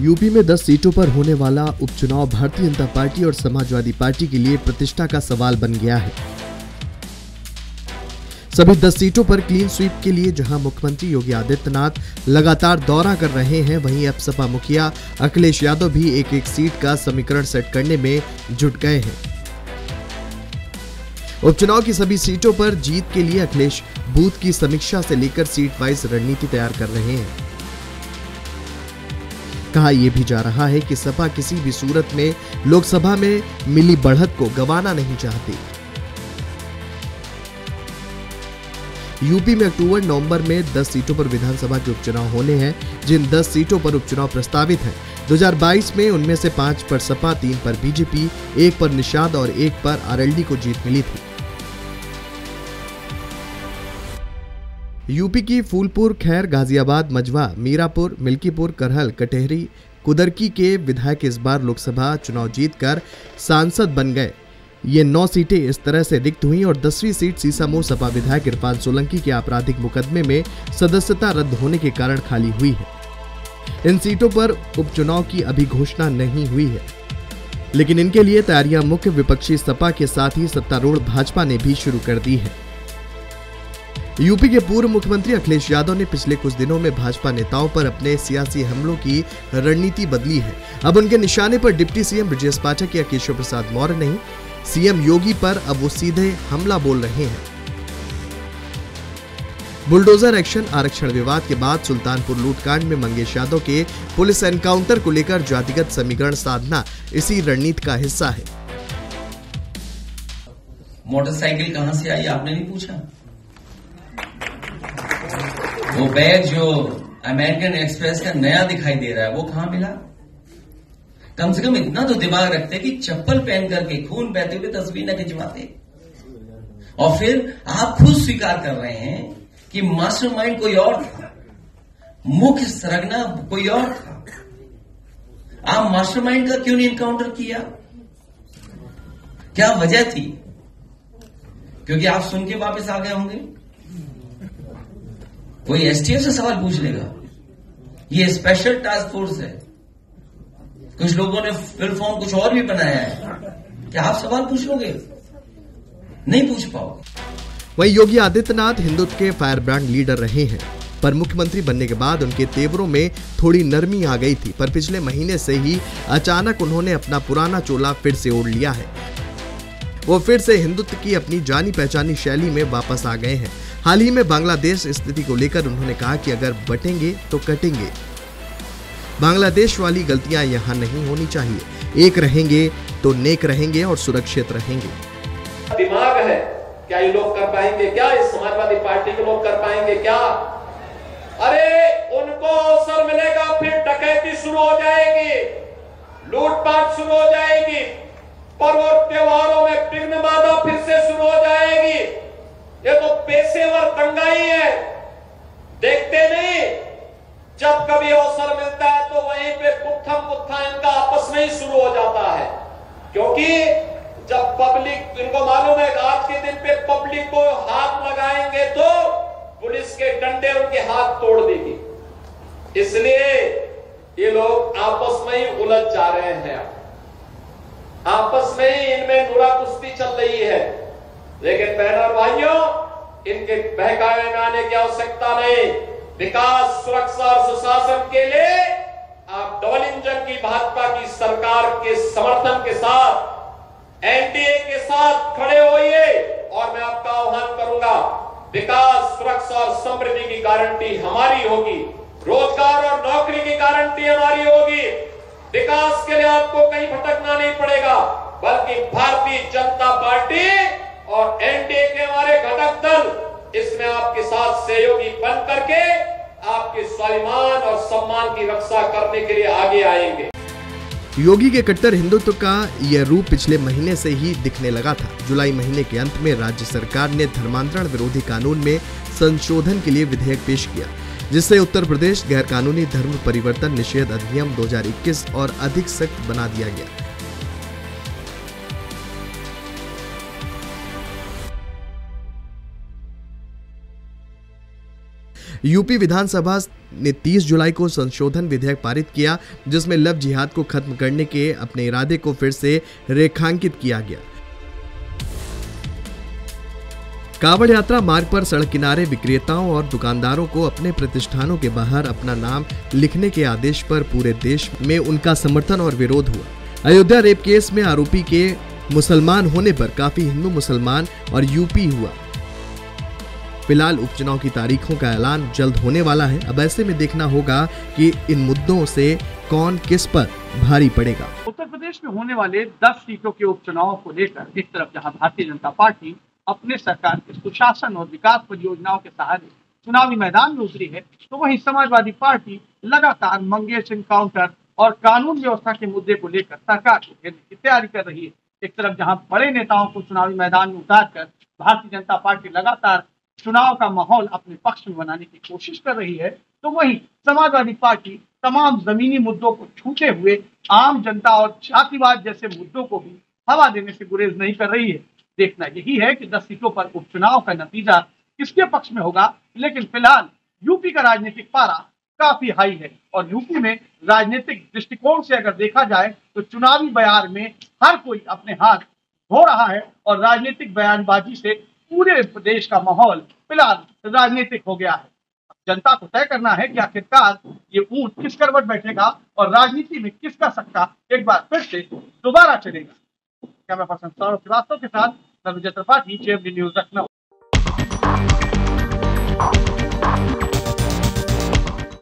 UP में 10 सीटों पर होने वाला उपचुनाव भारतीय जनता पार्टी और समाजवादी पार्टी के लिए प्रतिष्ठा का सवाल बन गया है। सभी 10 सीटों पर क्लीन स्वीप के लिए जहां मुख्यमंत्री योगी आदित्यनाथ लगातार दौरा कर रहे हैं, वहीं अब सपा मुखिया अखिलेश यादव भी एक एक सीट का समीकरण सेट करने में जुट गए हैं। उपचुनाव की सभी सीटों पर जीत के लिए अखिलेश बूथ की समीक्षा से लेकर सीट वाइज रणनीति तैयार कर रहे हैं। कहा यह भी जा रहा है कि सपा किसी भी सूरत में लोकसभा में मिली बढ़त को गंवाना नहीं चाहती। यूपी में अक्टूबर नवंबर में 10 सीटों पर विधानसभा के उपचुनाव होने हैं। जिन 10 सीटों पर उपचुनाव प्रस्तावित हैं, 2022 में उनमें से 5 पर सपा, 3 पर बीजेपी, 1 पर निषाद और 1 पर आरएलडी को जीत मिली थी। यूपी की फूलपुर, खैर, गाजियाबाद, मझवा, मीरापुर, मिल्कीपुर, करहल, कटेहरी, कुदरकी के विधायक इस बार लोकसभा चुनाव जीतकर सांसद बन गए। ये 9 सीटें इस तरह से रिक्त हुई और 10वीं सीट सीसामऊ सपा विधायक इरफान सोलंकी के आपराधिक मुकदमे में सदस्यता रद्द होने के कारण खाली हुई है। इन सीटों पर उपचुनाव की अभी घोषणा नहीं हुई है, लेकिन इनके लिए तैयारियां मुख्य विपक्षी सपा के साथ ही सत्तारूढ़ भाजपा ने भी शुरू कर दी है। यूपी के पूर्व मुख्यमंत्री अखिलेश यादव ने पिछले कुछ दिनों में भाजपा नेताओं पर अपने सियासी हमलों की रणनीति बदली है। अब उनके निशाने पर डिप्टी सीएम ब्रजेश पाठक या केशव प्रसाद मौर्य नहीं, सीएम योगी पर अब वो सीधे हमला बोल रहे हैं। बुलडोजर एक्शन, आरक्षण विवाद के बाद सुल्तानपुर लूटकांड में मंगेश यादव के पुलिस एनकाउंटर को लेकर जातिगत समीकरण साधना इसी रणनीति का हिस्सा है। मोटरसाइकिल कहां से आई आपने नहीं पूछा? वो बैग जो अमेरिकन एक्सप्रेस का नया दिखाई दे रहा है वो कहां मिला? कम से कम इतना तो दिमाग रखते कि चप्पल पहन करके खून बहते हुए तस्वीर न खिंचवाते। और फिर आप खुद स्वीकार कर रहे हैं कि मास्टरमाइंड कोई और था, मुख्य सरगना कोई और था। आप मास्टरमाइंड का क्यों नहीं इनकाउंटर किया? क्या वजह थी? क्योंकि आप सुन के वापस आ गए होंगे। कोई एसटीएफ से सवाल पूछ लेगा। ये स्पेशल टास्क फोर्स है। कुछ लोगों ने फिल फॉर्म कुछ और भी बनाया है। क्या आप सवाल पूछ लोगे? नहीं पूछ पाओगे। वहीं योगी आदित्यनाथ हिंदुत्व के फायर ब्रांड लीडर रहे हैं, पर मुख्यमंत्री बनने के बाद उनके तेवरों में थोड़ी नरमी आ गई थी। पर पिछले महीने से ही अचानक उन्होंने अपना पुराना चोला फिर से ओढ़ लिया है। वो फिर से हिंदुत्व की अपनी जानी पहचानी शैली में वापस आ गए हैं। हाल ही में बांग्लादेश स्थिति को लेकर उन्होंने कहा कि अगर बटेंगे तो कटेंगे। बांग्लादेश वाली गलतियां यहां नहीं होनी चाहिए। एक रहेंगे तो नेक रहेंगे और सुरक्षित रहेंगे। दिमाग है, क्या ये लोग कर पाएंगे? क्या इस समाजवादी पार्टी के लोग कर पाएंगे? क्या? अरे उनको अवसर मिलेगा, फिर डकैती शुरू हो जाएगी, लूटपाट शुरू हो जाएगी, पर्व और त्योहारों में विघ्न बाधा फिर से शुरू हो जाएगी। ये तो पेशेवर दंगाई है। देखते नहीं, जब कभी अवसर मिलता है तो वहीं पे गुत्था इनका आपस में ही शुरू हो जाता है। क्योंकि जब पब्लिक, इनको मालूम है आज के दिन पे पब्लिक को हाथ लगाएंगे तो पुलिस के डंडे उनके हाथ तोड़ देगी। इसलिए ये लोग आपस में ही उलझ जा रहे हैं। आपस में ही इनमें नुरा कुश्ती चल रही है। लेकिन बहनों और भाइयों, इनके बहकावे में आने की आवश्यकता नहीं। विकास, सुरक्षा और सुशासन के लिए आप डबल इंजन की भाजपा की सरकार के समर्थन के साथ, एनडीए के साथ खड़े होइए। और मैं आपका आह्वान करूंगा, विकास, सुरक्षा और समृद्धि की गारंटी हमारी होगी, रोजगार और नौकरी की गारंटी हमारी होगी। विकास के लिए आपको कहीं भटकना नहीं पड़ेगा, बल्कि भारतीय जनता पार्टी और एनडीए के हमारे घटक दल इसमें आपके साथ सहयोगी बन करके आपके स्वाभिमान और सम्मान की रक्षा करने के लिए आगे आएंगे। योगी के कट्टर हिंदुत्व का यह रूप पिछले महीने से ही दिखने लगा था। जुलाई महीने के अंत में राज्य सरकार ने धर्मांतरण विरोधी कानून में संशोधन के लिए विधेयक पेश किया, जिससे उत्तर प्रदेश गैर कानूनी धर्म परिवर्तन निषेध अधिनियम 2021 और अधिक सख्त बना दिया गया। यूपी विधानसभा ने 30 जुलाई को संशोधन विधेयक पारित किया, जिसमें लव जिहाद को खत्म करने के अपने इरादे को फिर से रेखांकित किया गया। कांवड़ यात्रा मार्ग पर सड़क किनारे विक्रेताओं और दुकानदारों को अपने प्रतिष्ठानों के बाहर अपना नाम लिखने के आदेश पर पूरे देश में उनका समर्थन और विरोध हुआ। अयोध्या रेप केस में आरोपी के मुसलमान होने पर काफी हिंदू मुसलमान और यूपी हुआ। फिलहाल उपचुनाव की तारीखों का ऐलान जल्द होने वाला है। अब ऐसे में देखना होगा कि इन मुद्दों से कौन किस पर भारी पड़ेगा। उत्तर प्रदेश में होने वाले 10 सीटों के उपचुनाव को लेकर एक तरफ जहां भारतीय जनता पार्टी अपने सरकार के सुशासन और विकास परियोजनाओं के सहारे चुनावी मैदान में उतरी है, तो वहीं समाजवादी पार्टी लगातार मंगेश एनकाउंटर और कानून व्यवस्था के मुद्दे को लेकर सरकार को घेरने की तैयारी कर रही है। एक तरफ जहां बड़े नेताओं को चुनावी मैदान में उतारकर भारतीय जनता पार्टी लगातार चुनाव का माहौल अपने पक्ष में बनाने की कोशिश कर रही है, तो वहीं समाजवादी पार्टी तमाम जमीनी मुद्दों को छूते हुए आम जनता और जातिवाद जैसे मुद्दों को भी हवा देने से गुरेज नहीं कर रही है। देखना यही है कि 10 सीटों पर उपचुनाव का नतीजा किसके पक्ष में होगा, लेकिन फिलहाल यूपी का राजनीतिक पारा काफी हाई है और यूपी में राजनीतिक दृष्टिकोण से अगर देखा जाए तो चुनावी बयार में हर कोई अपने हाथ धो रहा है और राजनीतिक बयानबाजी से पूरे प्रदेश का माहौल फिलहाल राजनीतिक हो गया है। जनता को तय करना है कि आखिरकार ये ऊंट किस करवट बैठेगा और राजनीति में किसका सट्टा एक बार फिर से दोबारा चलेगा। कैमरा पर्सन सौरभ श्रीवास्तव के साथ मैं विजय त्रिपाठी, जेएमडी न्यूज लखनऊ।